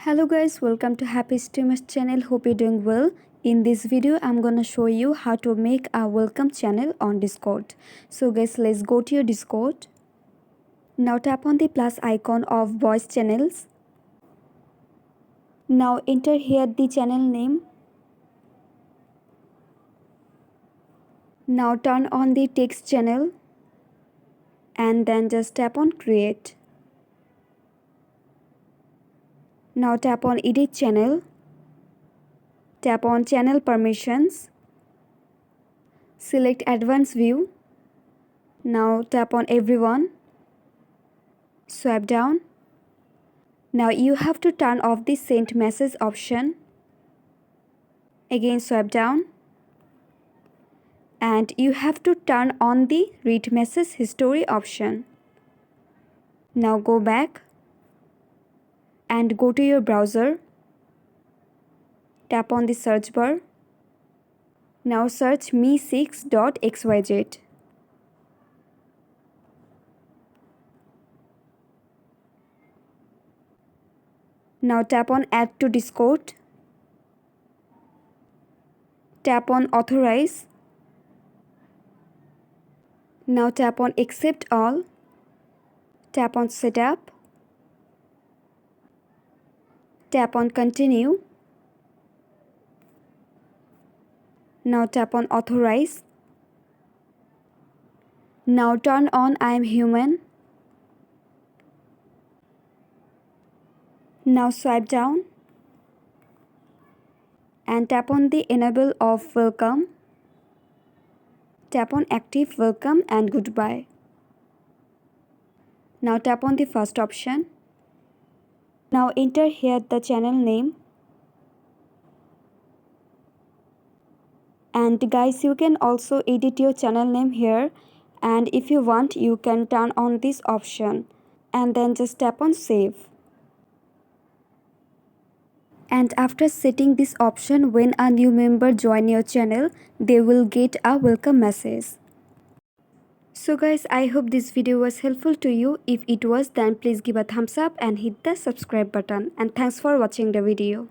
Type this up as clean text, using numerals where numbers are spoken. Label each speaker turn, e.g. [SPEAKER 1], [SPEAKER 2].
[SPEAKER 1] Hello guys, welcome to Happy Streamers channel. Hope you're doing well. In this video, I'm gonna show you how to make a welcome channel on Discord. So guys, let's go to your Discord. Now tap on the plus icon of voice channels. Now enter here the channel name. Now turn on the text channel and then just tap on create. Now tap on edit channel. Tap on channel permissions. Select advanced view. Now tap on everyone. Swipe down. Now you have to turn off the send message option. Again swipe down. And you have to turn on the read message history option. Now go back and go to your browser. Tap on the search bar. Now search me6.xyz. Now tap on add to Discord. Tap on authorize. Now tap on accept all. Tap on setup. Tap on continue. Now tap on authorize. Now turn on I am human. Now swipe down and tap on the enable of welcome. Tap on active welcome and goodbye. Now tap on the first option. Now enter here the channel name. And guys, you can also edit your channel name here, and if you want you can turn on this option and then just tap on save. And after setting this option, when a new member join your channel, they will get a welcome message. So guys, I hope this video was helpful to you. If it was, then please give a thumbs up and hit the subscribe button. And thanks for watching the video.